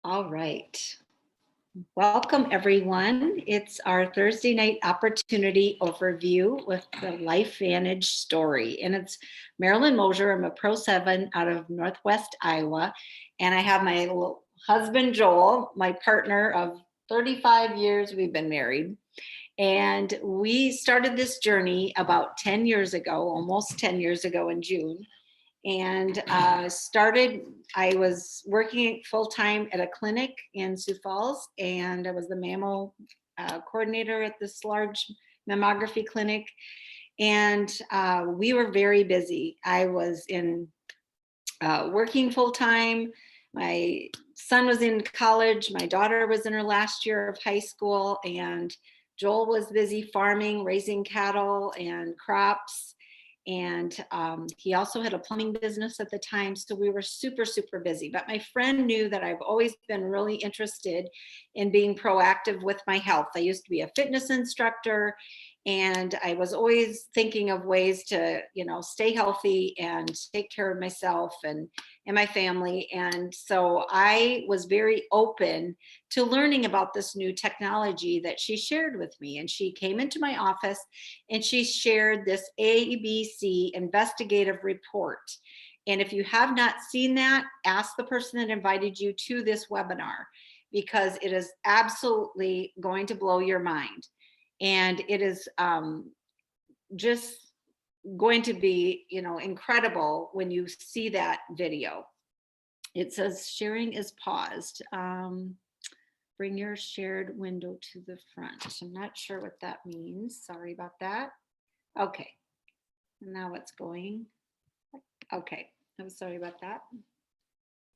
All right. Welcome, everyone. It's our Thursday night opportunity overview with the Lifevantage story. And it's Marilyn Moser. I'm a Pro 7 out of Northwest Iowa. And I have my husband, Joel, my partner of 35 years. We've been married. And we started this journey about 10 years ago, almost 10 years ago in June. And I was working full-time at a clinic in Sioux Falls, and I was the mammo coordinator at this large mammography clinic. And we were very busy. I was working full-time. My son was in college. My daughter was in her last year of high school, and Joel was busy farming, raising cattle and crops. And he also had a plumbing business at the time. So we were super, super busy. But my friend knew that I've always been really interested in being proactive with my health. I used to be a fitness instructor, and I was always thinking of ways to, stay healthy and take care of myself and my family. And so I was very open to learning about this new technology that she shared with me. And she came into my office and she shared this ABC investigative report. And if you have not seen that, ask the person that invited you to this webinar, because it is absolutely going to blow your mind. And it is just going to be, incredible when you see that video. It says sharing is paused. Bring your shared window to the front. I'm not sure what that means. Sorry about that. Okay. Now it's going. Okay. I'm sorry about that.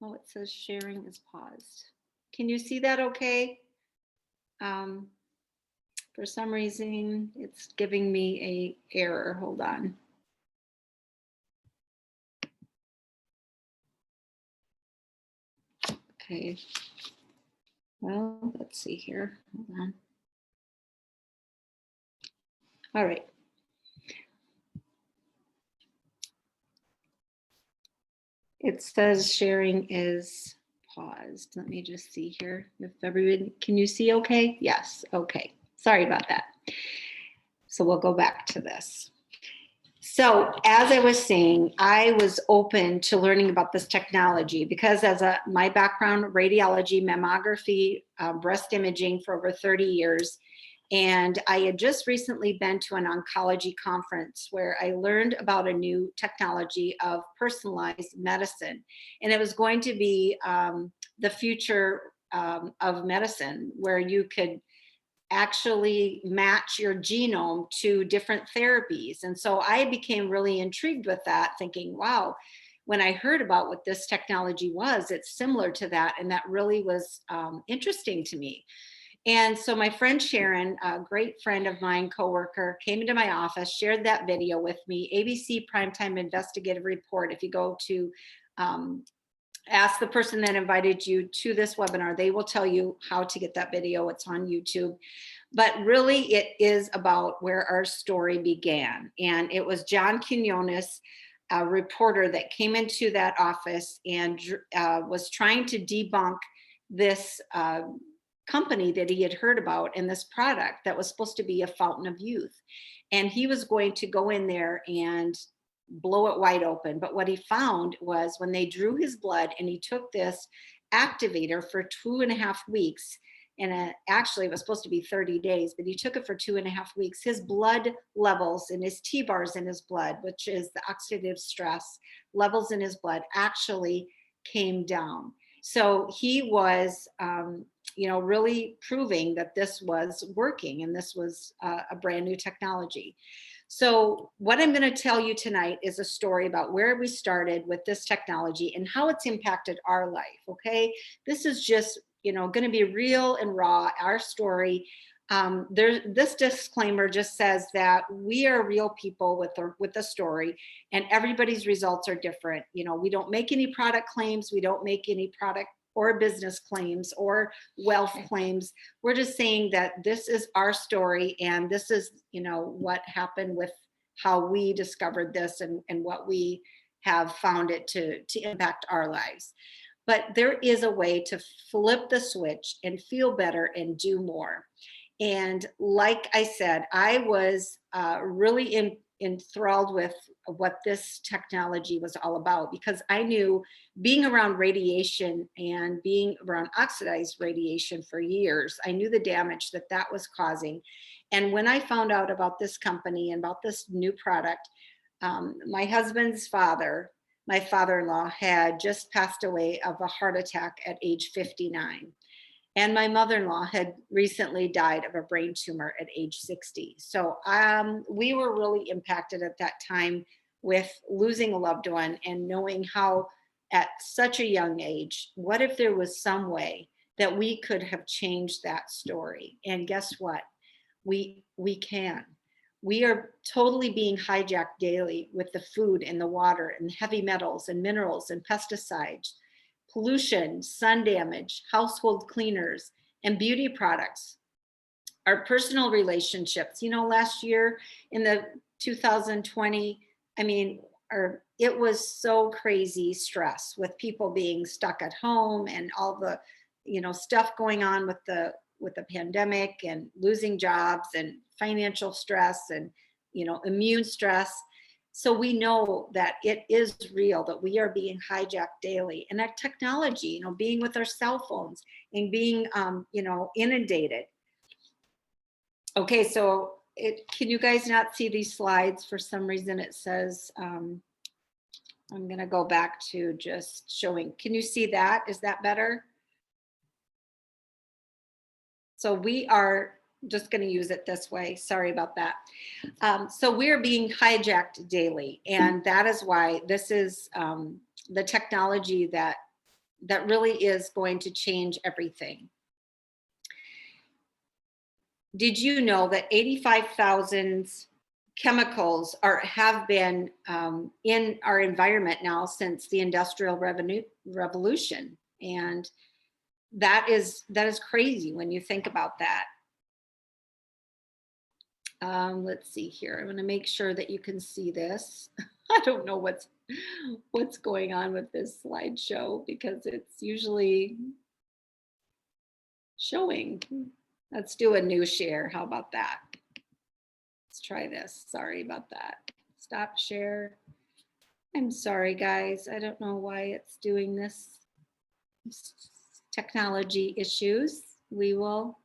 Oh, it says sharing is paused. Can you see that okay? For some reason, it's giving me a error. Hold on. Okay. Well, let's see here. Hold on. All right. It says sharing is paused. Let me just see here if everybody, can you see okay? Yes, okay. Sorry about that. So we'll go back to this. So as I was saying, I was open to learning about this technology because my background, radiology, mammography, breast imaging for over 30 years. And I had just recently been to an oncology conference where I learned about a new technology of personalized medicine. And it was going to be the future of medicine, where you could actually match your genome to different therapies. And so I became really intrigued with that, thinking, wow, when I heard about what this technology was, it's similar to that. And that really was interesting to me. And so my friend Sharon, a great friend of mine, coworker, came into my office, shared that video with me, ABC Primetime Investigative Report. If you go to ask the person that invited you to this webinar, they will tell you how to get that video. It's on YouTube. But really, it is about where our story began. And it was John Quinones, a reporter, that came into that office and was trying to debunk this company that he had heard about and this product that was supposed to be a fountain of youth. And he was going to go in there and blow it wide open. But what he found was when they drew his blood and he took this activator for 2.5 weeks, and actually it was supposed to be 30 days, but he took it for 2.5 weeks, his blood levels and his T-bars in his blood, which is the oxidative stress levels in his blood, actually came down. So he was, really proving that this was working and this was a brand new technology. So what I'm going to tell you tonight is a story about where we started with this technology and how it's impacted our life. Okay, this is just, going to be real and raw, our story. This disclaimer just says that we are real people with a story, and everybody's results are different. We don't make any product claims. We don't make any product or business claims or wealth claims. We're just saying that this is our story, and this is, what happened with how we discovered this and what we have found it to impact our lives. but there is a way to flip the switch and feel better and do more. And like I said, I was really enthralled with what this technology was all about, because I knew, being around radiation and being around oxidized radiation for years, I knew the damage that that was causing. And when I found out about this company and about this new product, my husband's father, my father-in-law, had just passed away of a heart attack at age 59. And my mother-in-law had recently died of a brain tumor at age 60. So we were really impacted at that time with losing a loved one, and knowing how at such a young age, what if there was some way that we could have changed that story? And guess what? We can. We are totally being hijacked daily with the food and the water and heavy metals and minerals and pesticides, pollution, sun damage, household cleaners, and beauty products. Our personal relationships, last year in the 2020, it was so crazy stress with people being stuck at home and all the, stuff going on with the pandemic and losing jobs and financial stress and, immune stress. So we know that it is real, that we are being hijacked daily. And that technology, being with our cell phones and being, inundated. Okay, so can you guys not see these slides? For some reason it says, I'm going to go back to just showing. Can you see that? Is that better? So we are just going to use it this way. Sorry about that. So we're being hijacked daily. And that is why this is the technology that really is going to change everything. Did you know that 85,000 chemicals have been in our environment now since the Industrial Revolution? And that is crazy when you think about that. Let's see here. I'm going to make sure that you can see this. I don't know what's going on with this slideshow, because it's usually showing. Let's do a new share. How about that? Let's try this. Sorry about that. Stop share. I'm sorry, guys. I don't know why it's doing this. Technology issues. We will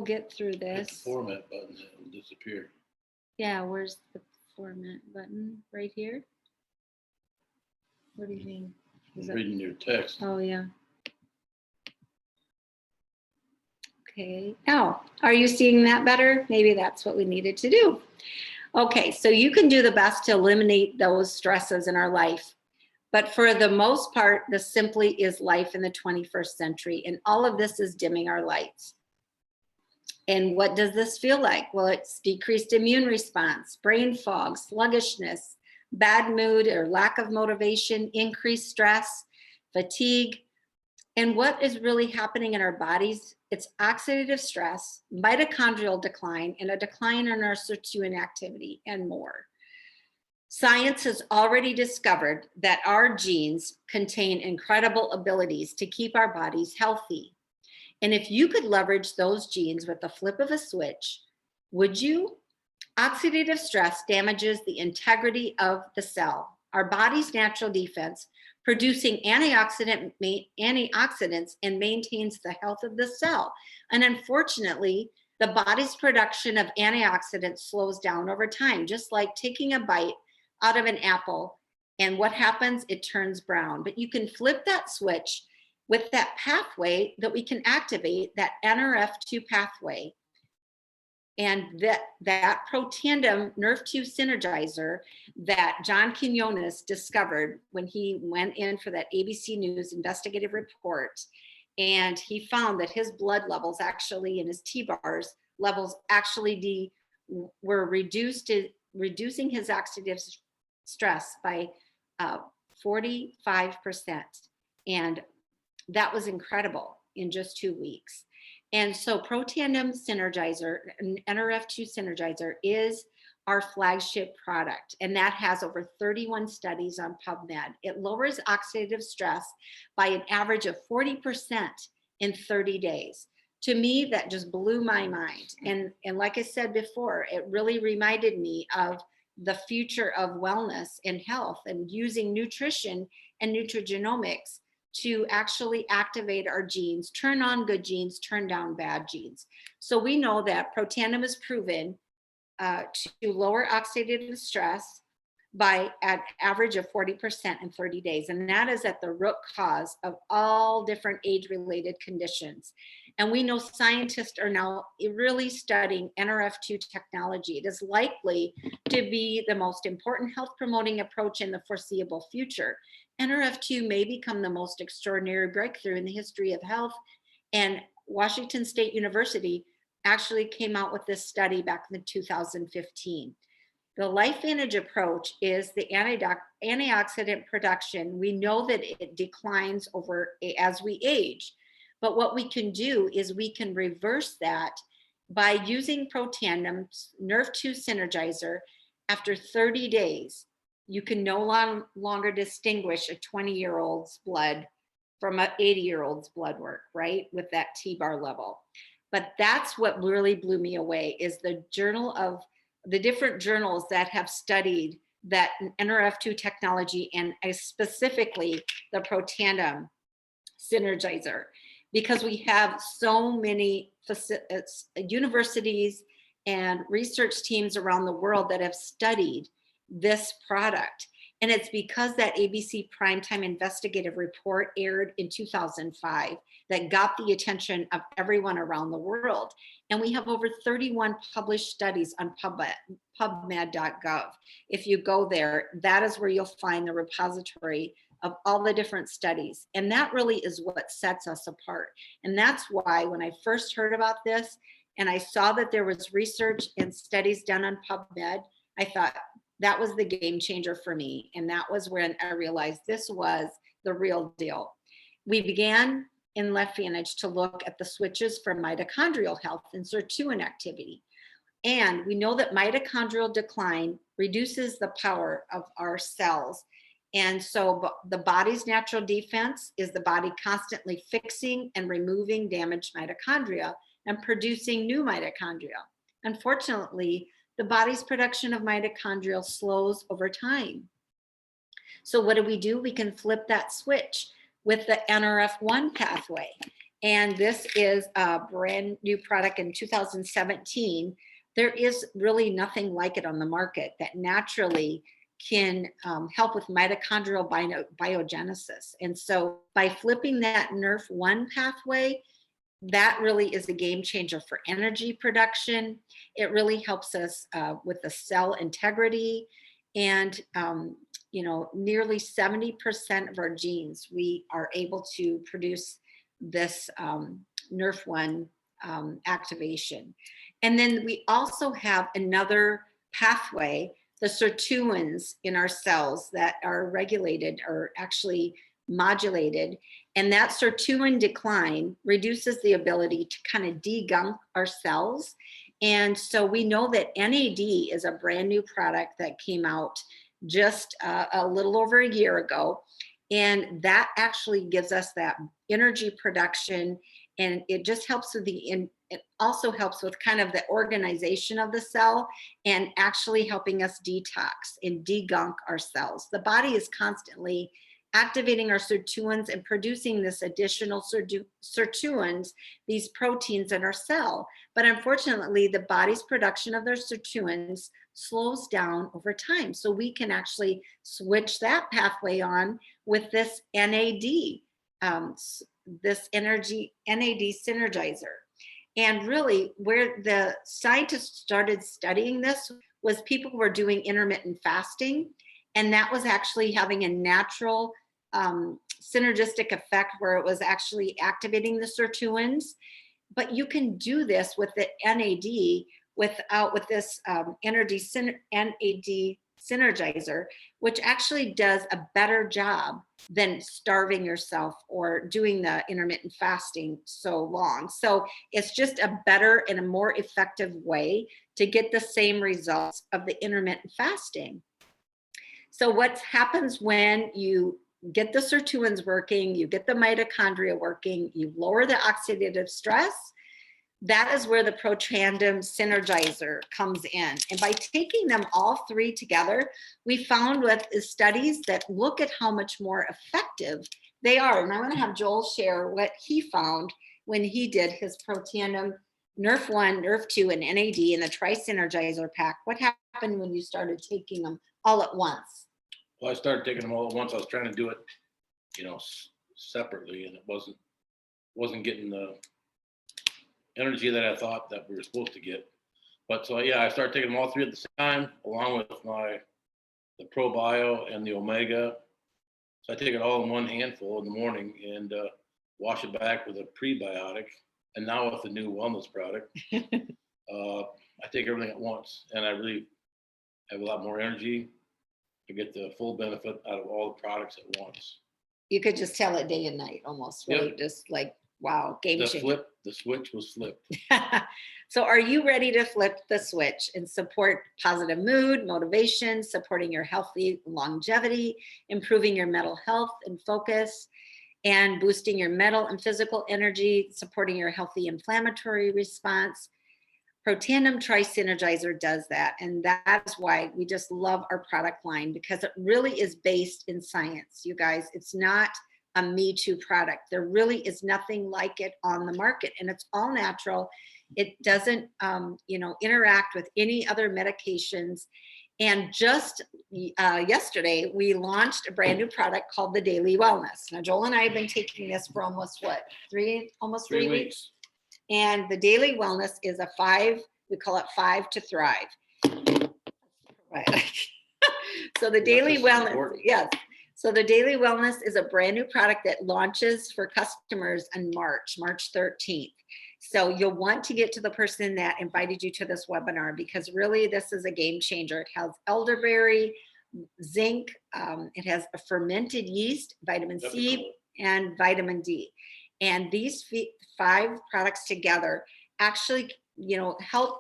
get through this. Hit the format button, it will disappear. Yeah, where's the format button? Right here? What do you mean? I'm reading your text. Oh, yeah. Okay. Now, are you seeing that better? Maybe that's what we needed to do. Okay, so you can do the best to eliminate those stresses in our life. But for the most part, this simply is life in the 21st century. And all of this is dimming our lights. And what does this feel like? Well, it's decreased immune response, brain fog, sluggishness, bad mood or lack of motivation, increased stress, fatigue. And what is really happening in our bodies? It's oxidative stress, mitochondrial decline, and a decline in our sirtuin activity, and more. Science has already discovered that our genes contain incredible abilities to keep our bodies healthy. And if you could leverage those genes with the flip of a switch, would you? Oxidative stress damages the integrity of the cell, our body's natural defense, producing antioxidants and maintains the health of the cell. And unfortunately, the body's production of antioxidants slows down over time, just like taking a bite out of an apple. And what happens? It turns brown. But you can flip that switch with that pathway that we can activate, that NRF2 pathway. And that protandem nerve 2 synergizer that John Quinones discovered when he went in for that ABC News investigative report, and he found that his blood levels actually, in his T-bars levels actually were reducing his oxidative stress by 45%. And that was incredible in just 2 weeks. And so protandem synergizer, NRF2 synergizer, is our flagship product, and that has over 31 studies on PubMed. It lowers oxidative stress by an average of 40% in 30 days. To me, that just blew my mind. And like I said before, it really reminded me of the future of wellness and health and using nutrition and nutrigenomics to actually activate our genes, turn on good genes, turn down bad genes. So we know that Protandim is proven to lower oxidative stress by an average of 40% in 30 days. And that is at the root cause of all different age-related conditions. And we know scientists are now really studying NRF2 technology. It is likely to be the most important health promoting approach in the foreseeable future. NRF2 may become the most extraordinary breakthrough in the history of health. And Washington State University actually came out with this study back in 2015. The Lifevantage approach is the antioxidant production. We know that it declines as we age, but what we can do is we can reverse that by using Protandim's Nerve2 Synergizer. After 30 days, you can no longer distinguish a 20-year-old's blood from an 80-year-old's blood work, right? With that T-bar level. But that's what really blew me away is the different journals that have studied that NRF2 technology and specifically the Protandim Synergizer, because we have so many universities and research teams around the world that have studied this product. And it's because that ABC Primetime Investigative Report aired in 2005 that got the attention of everyone around the world. And we have over 31 published studies on PubMed.gov. If you go there, that is where you'll find the repository of all the different studies. And that really is what sets us apart. And that's why when I first heard about this and I saw that there was research and studies done on PubMed, I thought, that was the game changer for me. And that was when I realized this was the real deal. We began in Lifevantage to look at the switches for mitochondrial health and sirtuin activity. And we know that mitochondrial decline reduces the power of our cells. And so the body's natural defense is the body constantly fixing and removing damaged mitochondria and producing new mitochondria. Unfortunately, the body's production of mitochondria slows over time. So what do? We can flip that switch with the NRF1 pathway. And this is a brand new product in 2017. There is really nothing like it on the market that naturally can help with mitochondrial biogenesis. And so by flipping that NRF1 pathway, that really is a game changer for energy production. It really helps us with the cell integrity, and nearly 70% of our genes, we are able to produce this NRF1 activation. And then we also have another pathway, the sirtuins in our cells that are regulated or actually modulated. And that sirtuin decline reduces the ability to kind of degunk our cells. And so we know that NAD is a brand new product that came out just a little over a year ago. And that actually gives us that energy production. And it just helps with it also helps with kind of the organization of the cell and actually helping us detox and degunk our cells. The body is constantly activating our sirtuins and producing this additional sirtuins, these proteins in our cell. But unfortunately, the body's production of their sirtuins slows down over time. So we can actually switch that pathway on with this NAD, this NAD synergizer. And really, where the scientists started studying this was people who were doing intermittent fasting. And that was actually having a natural synergistic effect where it was actually activating the sirtuins. But you can do this with the NAD with this NAD Synergizer, which actually does a better job than starving yourself or doing the intermittent fasting so long. So it's just a better and a more effective way to get the same results of the intermittent fasting. So what happens when you get the sirtuins working, you get the mitochondria working, you lower the oxidative stress, that is where the Protandim Synergizer comes in. And by taking them all three together, we found with studies that look at how much more effective they are. And I'm going to have Joel share what he found when he did his Protandim Nerf 1, Nerf 2, and NAD in the Tri-Synergizer pack. What happened when you started taking them all at once? Well, I started taking them all at once. I was trying to do it, separately, and it wasn't getting the energy that I thought that we were supposed to get. But so yeah, I started taking them all three at the same time, along with the ProBio and the Omega. So I take it all in one handful in the morning and wash it back with a prebiotic, and now with the new wellness product. I take everything at once, and I really have a lot more energy. I get the full benefit out of all the products at once. You could just tell it day and night almost, really. Yep. Just like, wow, game changer. The switch was flipped. So are you ready to flip the switch and support positive mood, motivation, supporting your healthy longevity, improving your mental health and focus, and boosting your mental and physical energy, supporting your healthy inflammatory response? Protandim Tri-Synergizer does that. And that's why we just love our product line, because it really is based in science, you guys. It's not a Me Too product. There really is nothing like it on the market, and it's all natural. It doesn't, interact with any other medications. And just yesterday, we launched a brand new product called the Daily Wellness. Now, Joel and I have been taking this for almost almost three weeks. And the Daily Wellness is we call it 5 to Thrive. Right. So the Daily Wellness, yes. So the Daily Wellness is a brand new product that launches for customers on March 13th. So you'll want to get to the person that invited you to this webinar, because really this is a game changer. It has elderberry, zinc, it has a fermented yeast, vitamin C, and vitamin D. And these 5 products together actually, help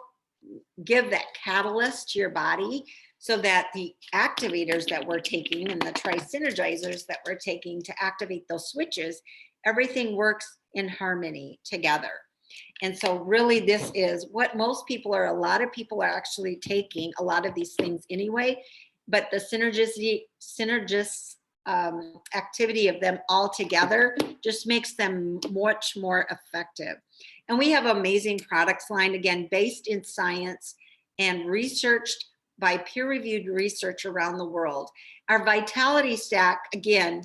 give that catalyst to your body, so that the activators that we're taking and the Tri-Synergizers that we're taking to activate those switches, everything works in harmony together. And so really this is what a lot of people are actually taking a lot of these things anyway, but the synergist activity of them all together just makes them much more effective. And we have amazing products line, again, based in science and researched by peer-reviewed research around the world. Our Vitality Stack, again,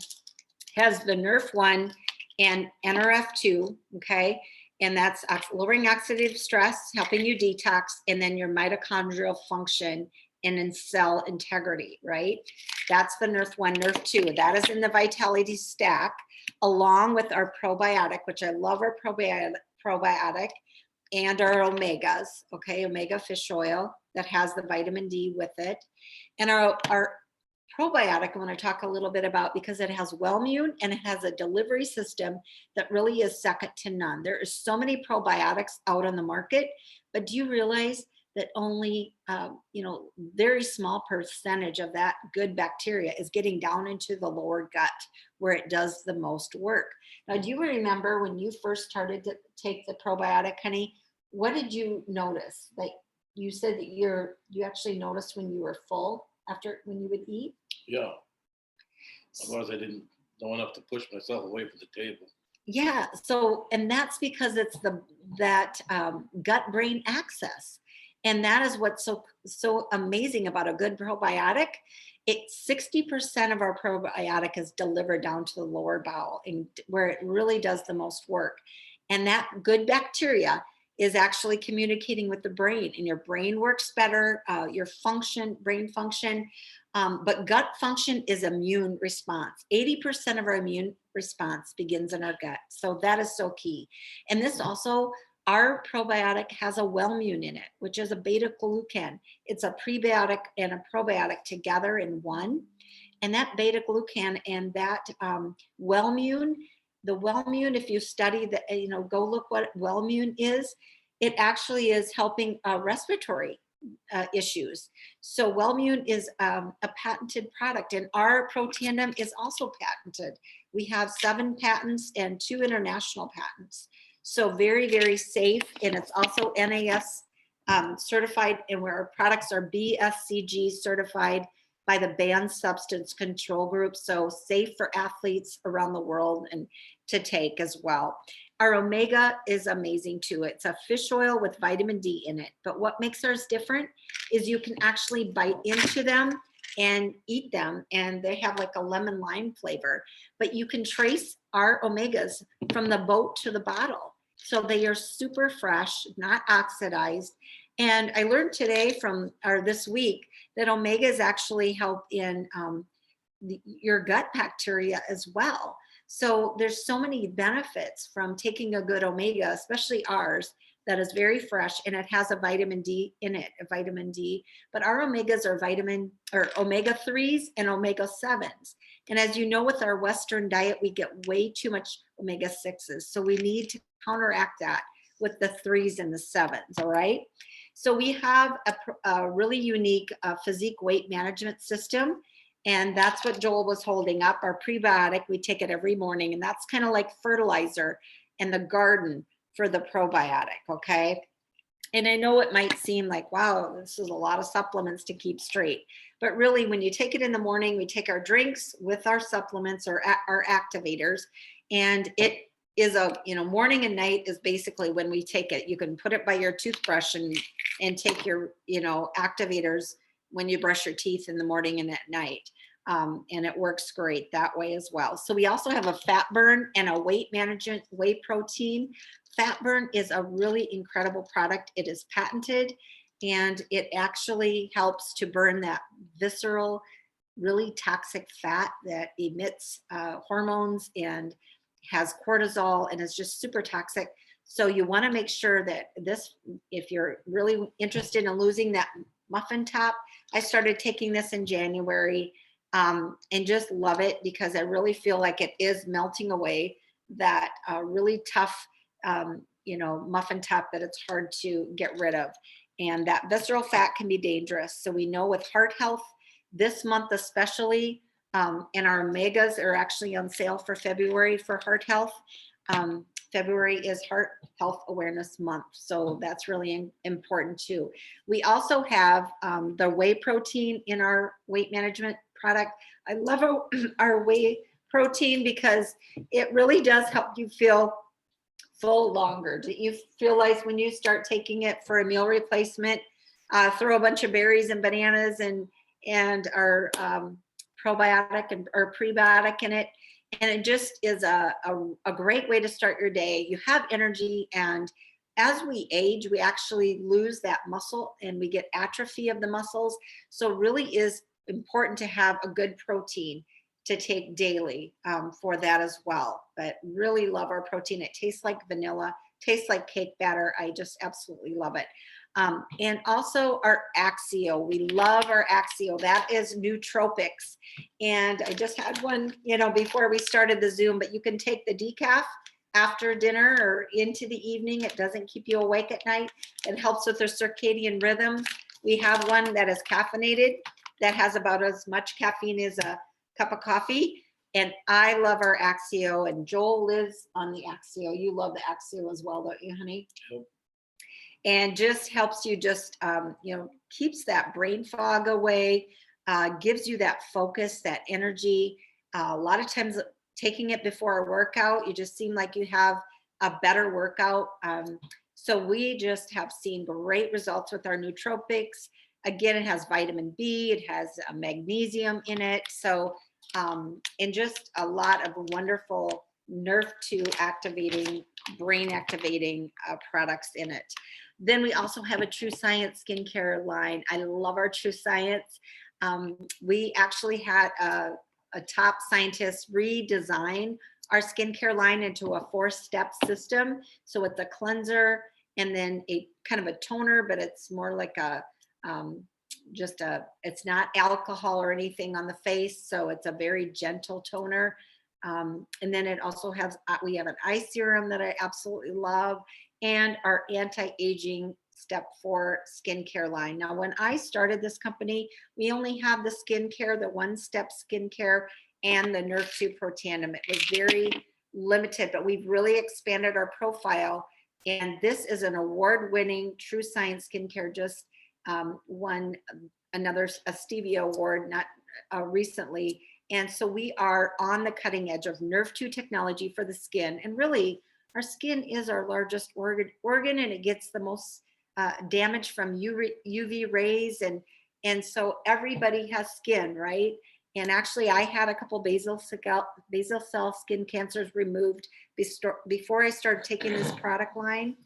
has the Nerf 1 and NRF 2, okay? And that's lowering oxidative stress, helping you detox, and then your mitochondrial function and in cell integrity, right? That's the Nerf 1, Nerf 2. That is in the Vitality Stack, along with our probiotic, which I love our probiotic, and our omegas, okay? Omega fish oil that has the vitamin D with it. And our probiotic, I want to talk a little bit about, because it has Wellmune and it has a delivery system that really is second to none. There are so many probiotics out on the market, but do you realize that only, very small percentage of that good bacteria is getting down into the lower gut, where it does the most work. Now, do you remember when you first started to take the probiotic, honey, what did you notice? Like you said that you actually noticed when you were full when you would eat? Yeah. Otherwise I didn't know enough to push myself away from the table. Yeah. So, and that's because it's that gut-brain axis. And that is what's so amazing about a good probiotic. 60% of our probiotic is delivered down to the lower bowel, and where it really does the most work. And that good bacteria is actually communicating with the brain, and your brain works better, your brain function. But gut function is immune response. 80% of our immune response begins in our gut. So that is so key. And this also Our probiotic has a Wellmune in it, which is a beta glucan. It's a prebiotic and a probiotic together in one. And that beta glucan and that Wellmune, the Wellmune, if you study the, go look what Wellmune is, it actually is helping respiratory issues. So Wellmune is a patented product, and our Pro Tandem is also patented. We have 7 patents and 2 international patents. So very, very safe, and it's also NAS certified, and where our products are BSCG certified by the Banned Substance Control Group. So safe for athletes around the world and to take as well. Our omega is amazing too. It's a fish oil with vitamin D in it. But what makes ours different is you can actually bite into them and eat them, and they have like a lemon lime flavor. But you can trace our omegas from the boat to the bottle. So they are super fresh, not oxidized. And I learned today this week that omegas actually help in your gut bacteria as well. So there's so many benefits from taking a good omega, especially ours, that is very fresh, and it has a vitamin D in it, a vitamin D. But our omegas are omega 3s and omega 7s. And as you know, with our Western diet, we get way too much omega 6s. So we need to counteract that with the 3s and the 7s, all right? So we have a really unique physique weight management system. And that's what Joel was holding up, our prebiotic. We take it every morning, and that's kind of like fertilizer in the garden for the probiotic, okay? And I know it might seem like, wow, this is a lot of supplements to keep straight. But really, when you take it in the morning, we take our drinks with our supplements or our activators, and it is morning and night is basically when we take it. You can put it by your toothbrush and take your, activators when you brush your teeth in the morning and at night. And it works great that way as well. So we also have a fat burn and a weight management whey protein. Fat burn is a really incredible product. It is patented, and it actually helps to burn that visceral, really toxic fat that emits hormones and has cortisol and is just super toxic. So you want to make sure that if you're really interested in losing that muffin top, I started taking this in January and just love it because I really feel like it is melting away that really tough, muffin top that it's hard to get rid of. And that visceral fat can be dangerous. So we know with heart health, this month especially, and our omegas are actually on sale for February for heart health. February is Heart Health Awareness Month, so that's really important too. We also have the whey protein in our weight management product. I love our whey protein because it really does help you feel full longer. Do you feel like when you start taking it for a meal replacement, throw a bunch of berries and bananas and our probiotic or prebiotic in it, and it just is a great way to start your day. You have energy, and as we age, we actually lose that muscle and we get atrophy of the muscles. So it really is important to have a good protein to take daily for that as well. But really love our protein. It tastes like vanilla, tastes like cake batter. I just absolutely love it. And also our Axio. We love our Axio. That is nootropics. And I just had one, before we started the Zoom, but you can take the decaf after dinner or into the evening. It doesn't keep you awake at night. It helps with the circadian rhythm. We have one that is caffeinated that has about as much caffeine as a cup of coffee. And I love our Axio, and Joel lives on the Axio. You love the Axio as well, don't you, honey? Yep. And just helps you keeps that brain fog away, gives you that focus, that energy. A lot of times taking it before a workout, you just seem like you have a better workout. So we just have seen great results with our nootropics. Again, it has vitamin B, it has magnesium in it. So, and just a lot of wonderful nerve 2 activating, brain activating products in it. Then we also have a True Science skincare line. I love our True Science. We actually had a top scientist redesign our skincare line into a 4-step system. So it's a cleanser, and then a kind of a toner, but it's more like a, it's not alcohol or anything on the face. So it's a very gentle toner. And then it also has, we have an eye serum that I absolutely love, and our anti-aging step 4 skincare line. Now, when I started this company, we only had the skincare, the one step skincare, and the Nerve 2 Pro Tandem. It was very limited, but we've really expanded our profile. And this is an award-winning True Science skincare, just won another a Stevie Award not recently. And so we are on the cutting edge of Nerve 2 technology for the skin. And really, our skin is our largest organ, and it gets the most damage from UV rays. And so everybody has skin, right? And actually, I had a couple basal cell skin cancers removed before I started taking this product line.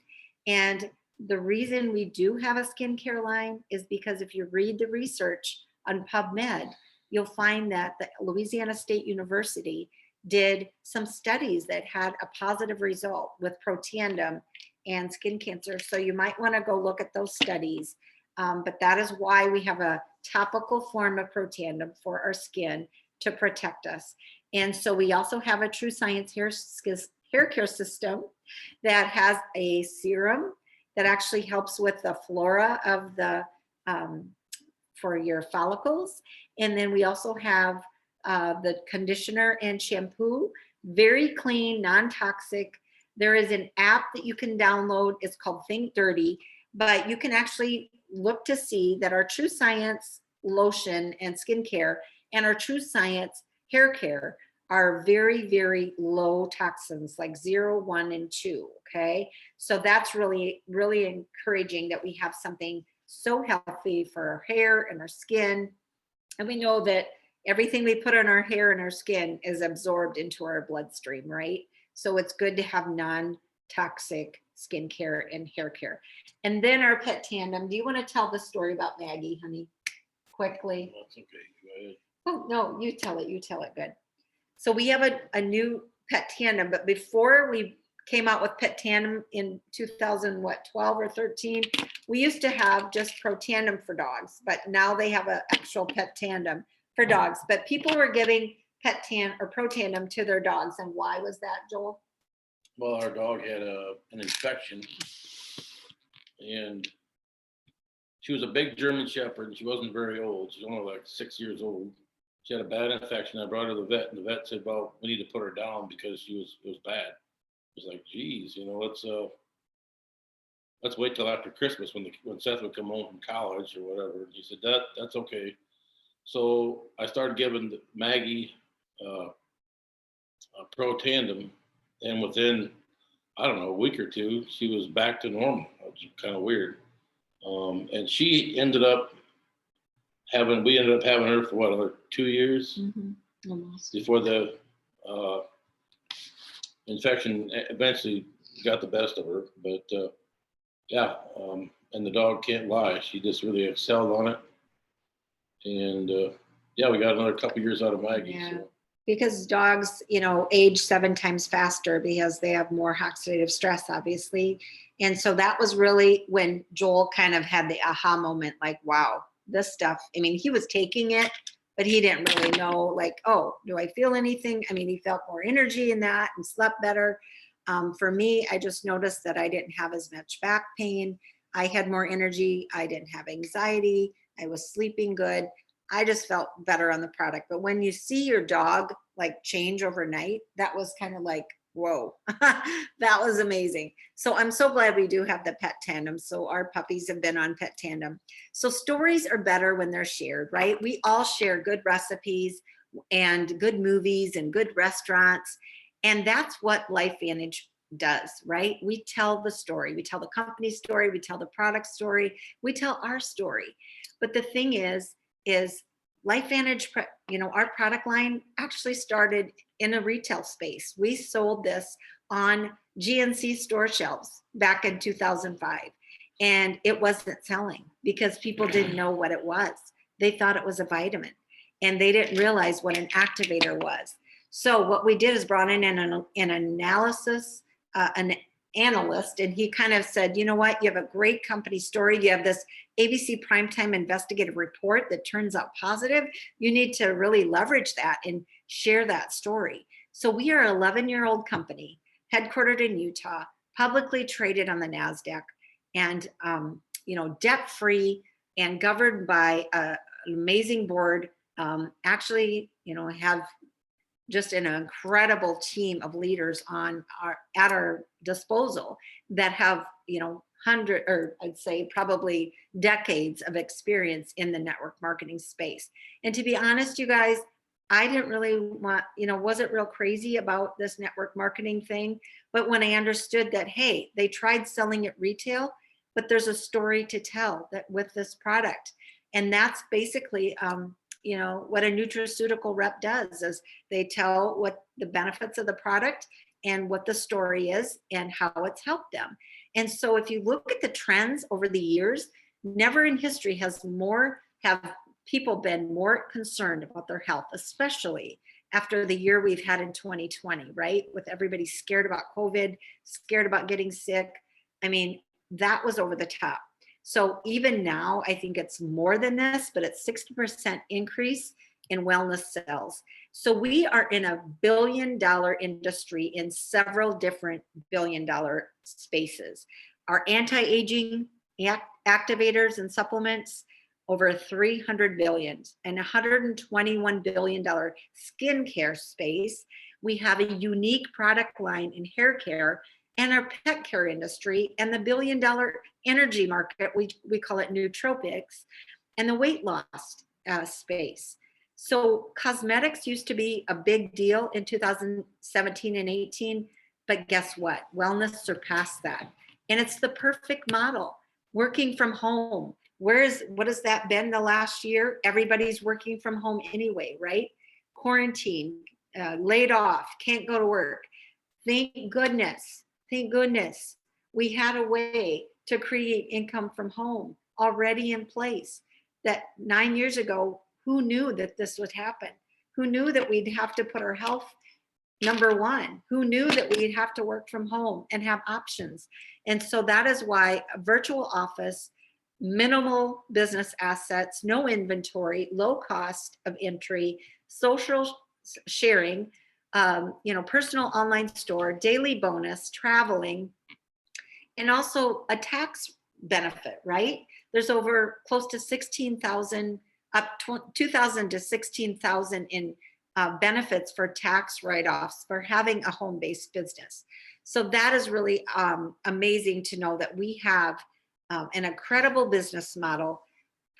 And the reason we do have a skincare line is because if you read the research on PubMed, you'll find that the Louisiana State University did some studies that had a positive result with Protandim and skin cancer. So you might want to go look at those studies. But that is why we have a topical form of Protandim for our skin to protect us. And so we also have a True Science hair care system that has a serum that actually helps with the flora of the for your follicles. And then we also have the conditioner and shampoo, very clean, non-toxic. There is an app that you can download. It's called Think Dirty, but you can actually look to see that our True Science lotion and skincare and our True Science hair care are very, very low toxins, like 0, 1, and 2. Okay. So that's really, really encouraging that we have something so healthy for our hair and our skin. And we know that everything we put on our hair and our skin is absorbed into our bloodstream, right? So it's good to have non-toxic skincare and hair care. And then our pet tandem. Do you want to tell the story about Maggie, honey? Quickly. That's okay. Go ahead. Oh, no, you tell it. You tell it. Good. So we have a new pet tandem, but before we came out with pet tandem in 2012 or 13, we used to have just Pro Tandem for dogs, but now they have an actual pet tandem for dogs. But people were giving pet tandem or Pro Tandem to their dogs. And why was that, Joel? Well, our dog had an infection, and she was a big German Shepherd, and she wasn't very old. She was only like 6 years old. She had a bad infection. I brought her to the vet, and the vet said, "Well, we need to put her down because it was bad." I was like, "Geez, let's wait till after Christmas when Seth would come home from college or whatever." And he said, "That's okay." So I started giving Maggie a Pro Tandem, and within, I don't know, a week or two, she was back to normal. It was kind of weird. And we ended up having her for what, another 2 years Almost. before the infection eventually got the best of her. But and the dog can't lie. She just really excelled on it. And we got another couple years out of Maggie. Yeah. So. Because dogs, age 7 times faster because they have more oxidative stress, obviously. And so that was really when Joel kind of had the aha moment, like, wow, this stuff. I mean, he was taking it, but he didn't really know, like, oh, do I feel anything? I mean, he felt more energy in that and slept better. For me, I just noticed that I didn't have as much back pain. I had more energy. I didn't have anxiety. I was sleeping good. I just felt better on the product. But when you see your dog like change overnight, that was kind of like, whoa, that was amazing. So I'm so glad we do have the pet tandem. So our puppies have been on pet tandem. So stories are better when they're shared, right? We all share good recipes and good movies and good restaurants. And that's what Lifevantage does, right? We tell the story. We tell the company story. We tell the product story. We tell our story. But the thing is Lifevantage, our product line actually started in a retail space. We sold this on GNC store shelves back in 2005, and it wasn't selling because people didn't know what it was. They thought it was a vitamin, and they didn't realize what an activator was. So what we did is brought in an analysis, an analyst, and he kind of said, you know what, you have a great company story. You have this ABC primetime investigative report that turns out positive. You need to really leverage that and share that story. So we are an 11-year-old company, headquartered in Utah, publicly traded on the NASDAQ, and debt-free and governed by an amazing board. Actually, have just an incredible team of leaders at our disposal that have, I'd say probably decades of experience in the network marketing space. And to be honest, you guys, I didn't really wasn't real crazy about this network marketing thing. But when I understood that, hey, they tried selling it retail, but there's a story to tell that with this product. And that's basically, what a nutraceutical rep does is they tell what the benefits of the product and what the story is and how it's helped them. And so if you look at the trends over the years, never in history have people been more concerned about their health, especially after the year we've had in 2020, right? With everybody scared about COVID, scared about getting sick. I mean, that was over the top. So even now, I think it's more than this, but it's 60% increase in wellness sales. So we are in a billion-dollar industry in several different billion-dollar spaces. Our anti-aging activators and supplements, over 300 billion, and $121 billion skincare space. We have a unique product line in hair care and our pet care industry, and the billion-dollar energy market, we call it nootropics, and the weight loss space. So cosmetics used to be a big deal in 2017 and 18, but guess what? Wellness surpassed that. And it's the perfect model. Working from home. What has that been the last year? Everybody's working from home anyway, right? Quarantine, laid off, can't go to work. Thank goodness we had a way to create income from home already in place. That 9 years ago, who knew that this would happen? Who knew that we'd have to put our health number one? Who knew that we'd have to work from home and have options? And so that is why a virtual office, minimal business assets, no inventory, low cost of entry, social sharing, personal online store, daily bonus, traveling, and also a tax benefit, right? There's over close to 16,000, up 2,000 to 16,000 in benefits for tax write-offs for having a home-based business. So that is really amazing to know that we have an incredible business model,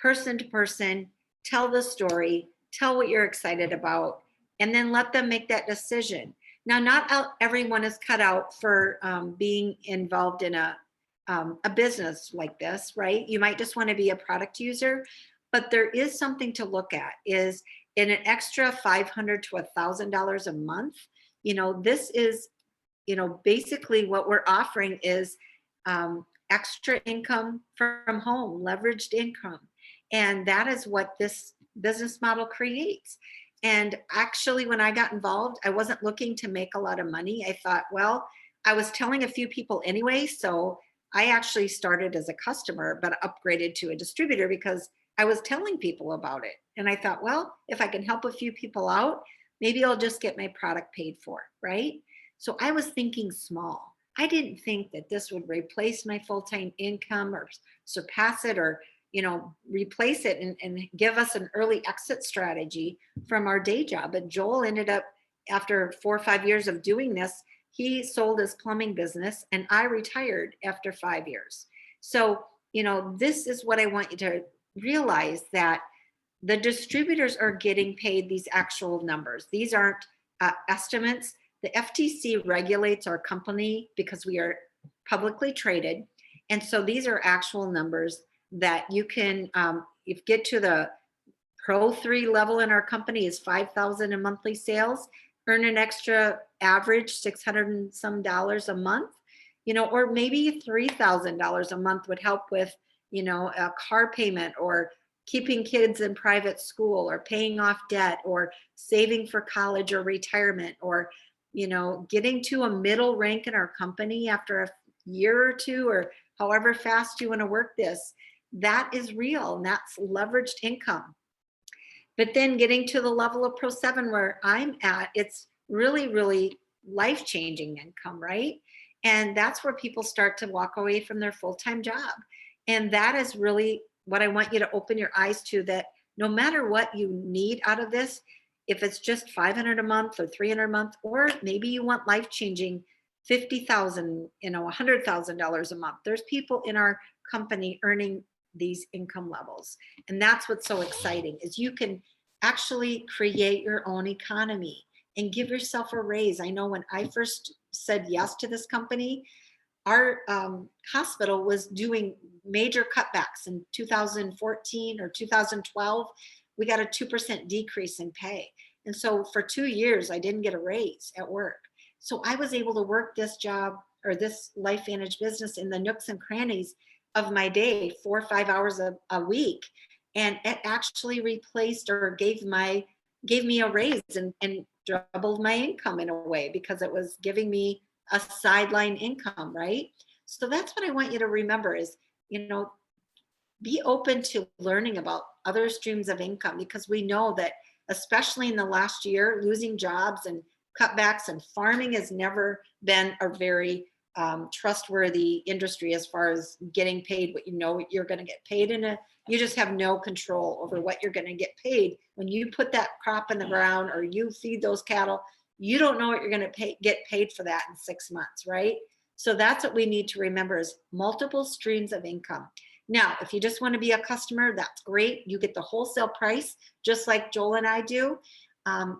person to person, tell the story, tell what you're excited about, and then let them make that decision. Now, not everyone is cut out for being involved in a business like this, right? You might just want to be a product user, but there is something to look at is in an extra $500 to $1,000 a month. This is, basically what we're offering is extra income from home, leveraged income. And that is what this business model creates. And actually, when I got involved, I wasn't looking to make a lot of money. I thought, well, I was telling a few people anyway. So I actually started as a customer, but upgraded to a distributor because I was telling people about it. And I thought, well, if I can help a few people out, maybe I'll just get my product paid for, right? So I was thinking small. I didn't think that this would replace my full-time income or surpass it or replace it and give us an early exit strategy from our day job. But Joel ended up, after 4 or 5 years of doing this, he sold his plumbing business and I retired after 5 years. So, this is what I want you to realize, that the distributors are getting paid these actual numbers. These aren't estimates. The FTC regulates our company because we are publicly traded. And so these are actual numbers that you can, if you get to the Pro 3 level in our company is 5,000 in monthly sales, earn an extra average $600 and some a month, or maybe $3,000 a month would help with, a car payment or keeping kids in private school or paying off debt or saving for college or retirement or, getting to a middle rank in our company after year or two, or however fast you want to work this, that is real, and that's leveraged income. But then getting to the level of Pro 7 where I'm at, it's really, really life-changing income, right? And that's where people start to walk away from their full-time job. And that is really what I want you to open your eyes to, that no matter what you need out of this, if it's just 500 a month or 300 a month, or maybe you want life-changing 50,000, $100,000 a month. There's people in our company earning these income levels. And that's what's so exciting, is you can actually create your own economy and give yourself a raise. I know when I first said yes to this company, our hospital was doing major cutbacks in 2014 or 2012. We got a 2% decrease in pay. And so for 2 years, I didn't get a raise at work. So I was able to work this job, or this Lifevantage business, in the nooks and crannies of my day, 4 or 5 hours a week. And it actually replaced, or gave me a raise, and doubled my income in a way, because it was giving me a sideline income, right? So that's what I want you to remember is, be open to learning about other streams of income, because we know that, especially in the last year, losing jobs and cutbacks, and farming has never been a very trustworthy industry as far as getting paid what you're going to get paid you just have no control over what you're going to get paid. When you put that crop in the ground, or you feed those cattle, you don't know what you're going to get paid for that in 6 months, right? So that's what we need to remember, is multiple streams of income. Now, if you just want to be a customer, that's great. You get the wholesale price, just like Joel and I do.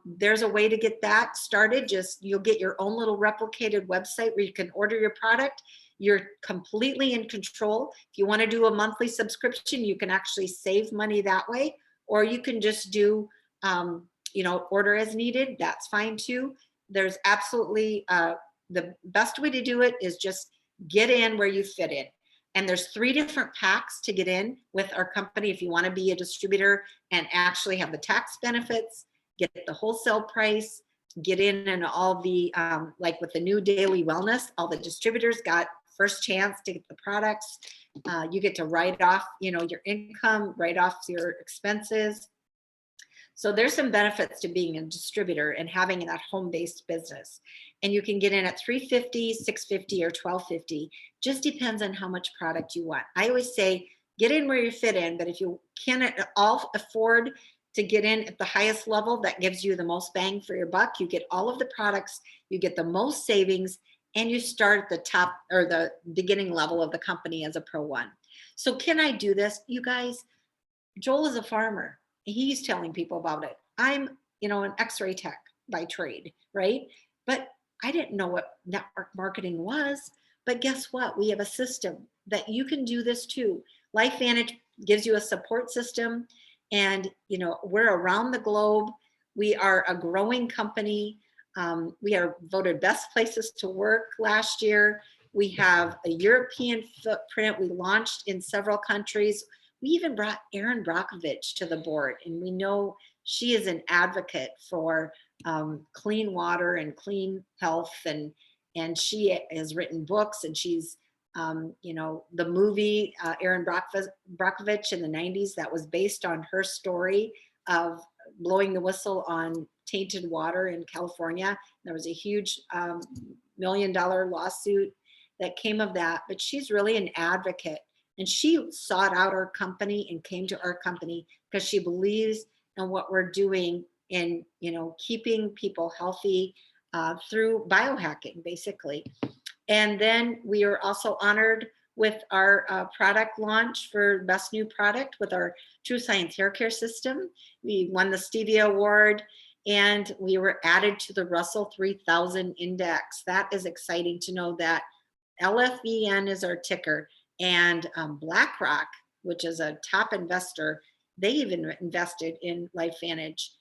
There's a way to get that started. You'll get your own little replicated website where you can order your product. You're completely in control. If you want to do a monthly subscription, you can actually save money that way, or you can just do, order as needed. That's fine too. There's absolutely, the best way to do it is just get in where you fit in. And there's 3 different packs to get in with our company. If you want to be a distributor and actually have the tax benefits, get the wholesale price, get in, and all the, like with the new daily wellness, all the distributors got first chance to get the products. You get to write off, your income, write off your expenses. So there's some benefits to being a distributor and having that home-based business. And you can get in at $350, $650, or $1250. Just depends on how much product you want. I always say, get in where you fit in, but if you can't at all afford to get in at the highest level, that gives you the most bang for your buck. You get all of the products, you get the most savings, and you start at the top, or the beginning level of the company as a Pro 1. So can I do this? You guys, Joel is a farmer. He's telling people about it. I'm, an X-ray tech by trade, right? But I didn't know what network marketing was. But guess what? We have a system that you can do this too. Lifevantage gives you a support system, and we're around the globe. We are a growing company. We are voted best places to work last year. We have a European footprint. We launched in several countries. We even brought Erin Brockovich to the board, and we know she is an advocate for clean water and clean health, and she has written books, and she's the movie Erin Brockovich in the 90s, that was based on her story of blowing the whistle on tainted water in California. There was a huge $1 million lawsuit that came of that, but she's really an advocate. And she sought out our company and came to our company because she believes in what we're doing in, keeping people healthy through biohacking, basically. And then we are also honored with our product launch for Best New Product with our True Science Hair Care System. We won the Stevia Award, and we were added to the Russell 3000 Index. That is exciting to know that. LFVN is our ticker. And BlackRock, which is a top investor, they even invested in Lifevantage,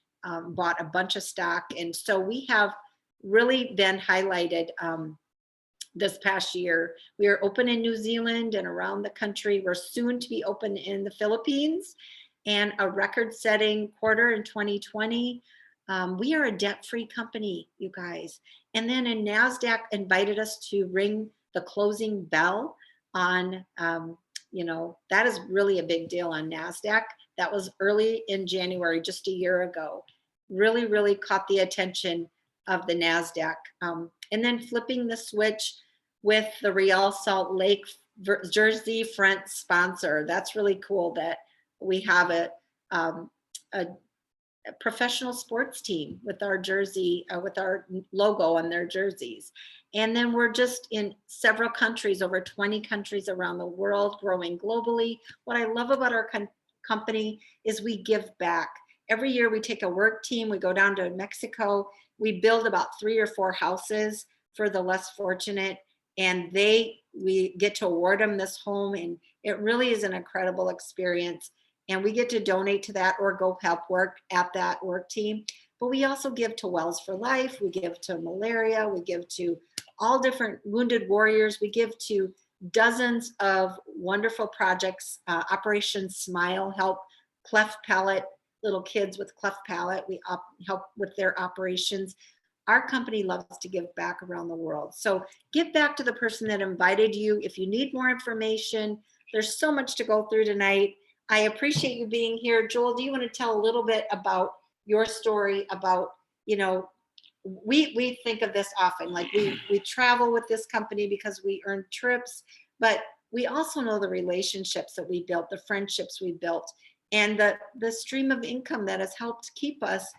bought a bunch of stock. And so we have really been highlighted this past year. We are open in New Zealand and around the country. We're soon to be open in the Philippines, and a record-setting quarter in 2020. We are a debt-free company, you guys. And then NASDAQ invited us to ring the closing bell on, that is really a big deal on NASDAQ. That was early in January, just a year ago. Really, really caught the attention of the NASDAQ. And then flipping the switch with the Real Salt Lake Jersey front sponsor. That's really cool that we have a professional sports team with our jersey, with our logo on their jerseys. And then we're just in several countries, over 20 countries around the world, growing globally. What I love about our company is we give back. Every year we take a work team, we go down to Mexico, we build about 3 or 4 houses for the less fortunate, and we get to award them this home, and it really is an incredible experience. And we get to donate to that or go help work at that work team. But we also give to Wells for Life, we give to malaria, we give to all different wounded warriors, we give to dozens of wonderful projects. Operation Smile, help cleft palate, little kids with cleft palate, we help with their operations. Our company loves to give back around the world. So give back to the person that invited you. If you need more information, there's so much to go through tonight. I appreciate you being here. Joel, do you want to tell a little bit about your story about, we think of this often, like we travel with this company because we earn trips, but we also know the relationships that we built, the friendships we built, and the stream of income that has helped keep us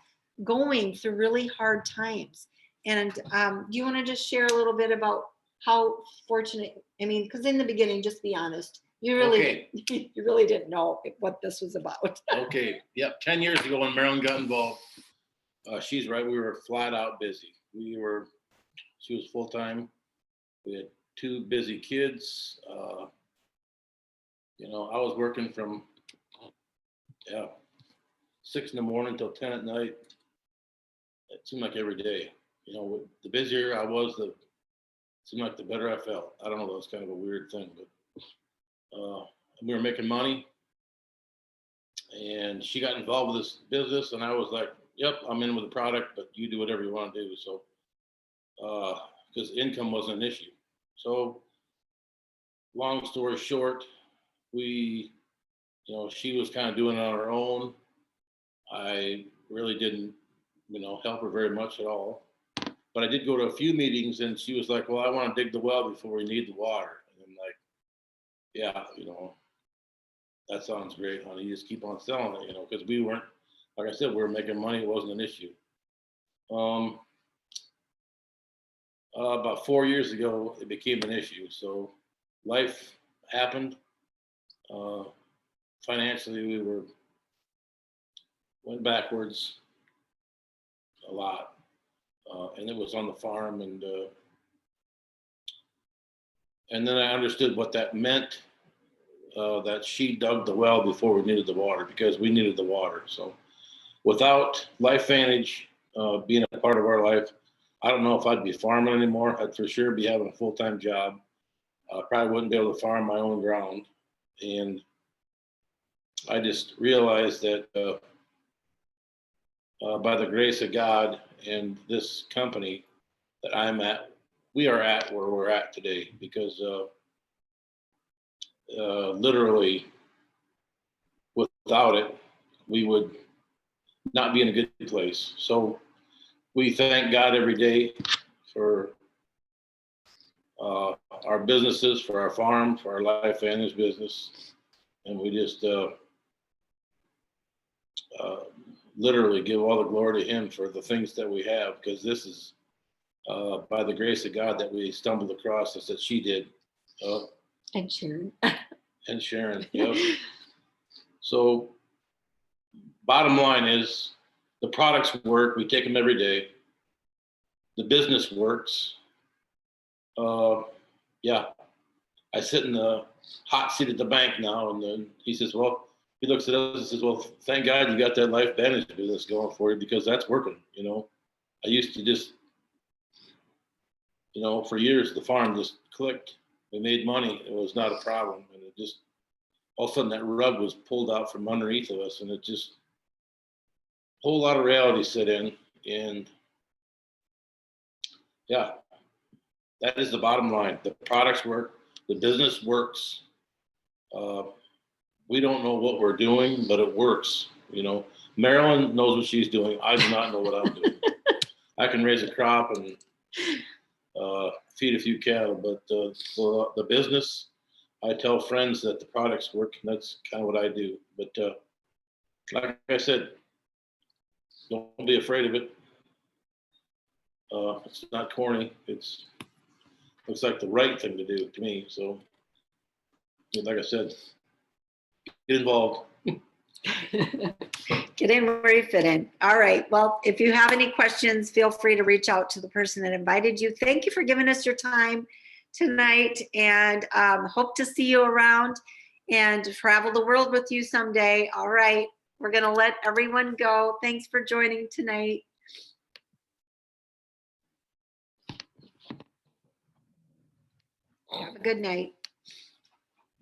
going through really hard times. And do you want to just share a little bit about how fortunate, because in the beginning, just be honest, you really didn't know what this was about. Okay. Yep. 10 years ago when Marilyn got involved, she's right. We were flat out busy. She was full time. We had 2 busy kids. I was working from 6 in the morning till 10 at night. It seemed like every day. The busier I was, it seemed like the better I felt. I don't know. That was kind of a weird thing, but we were making money. And she got involved with this business, and I was like, "Yep, I'm in with the product, but you do whatever you want to do." So, because income wasn't an issue. So, long story short, she was kind of doing it on her own. I really didn't, help her very much at all. But I did go to a few meetings, and she was like, "Well, I want to dig the well before we need the water." And I'm like, "Yeah, that sounds great, honey. You just keep on selling it, because we weren't, like I said, we were making money. It wasn't an issue." About 4 years ago, it became an issue. So life happened. Financially, we went backwards a lot. And it was on the farm. And then I understood what that meant. That she dug the well before we needed the water, because we needed the water. So without Lifevantage being a part of our life, I don't know if I'd be farming anymore. I'd for sure be having a full-time job. I probably wouldn't be able to farm my own ground. And I just realized that by the grace of God and this company that we are at where we're at today, because literally without it, we would not be in a good place. So we thank God every day for our businesses, for our farm, for our Lifevantage business. And we just literally give all the glory to Him for the things that we have, because this is by the grace of God that we stumbled across this, that she did. And Sharon. And Sharon, yep. So bottom line is the products work. We take them every day. The business works. I sit in the hot seat at the bank now, and then he says, well, he looks at us and says, well, thank God you got that Lifevantage business going for you, because that's working. I used to just, for years, the farm just clicked. We made money. It was not a problem. And it just, all of a sudden that rug was pulled out from underneath of us, and it just, a whole lot of reality set in. And That is the bottom line. The products work, the business works. We don't know what we're doing, but it works. You know, Marilyn knows what she's doing. I do not know what I'm doing. I can raise a crop and feed a few cattle, but for the business, I tell friends that the products work, and that's kind of what I do. But like I said, don't be afraid of it. It's not corny. Looks like the right thing to do to me. So, like I said, get involved. Get in where you fit in. All right. Well, if you have any questions, feel free to reach out to the person that invited you. Thank you for giving us your time tonight, and hope to see you around and travel the world with you someday. All right. We're going to let everyone go. Thanks for joining tonight. Have a good night.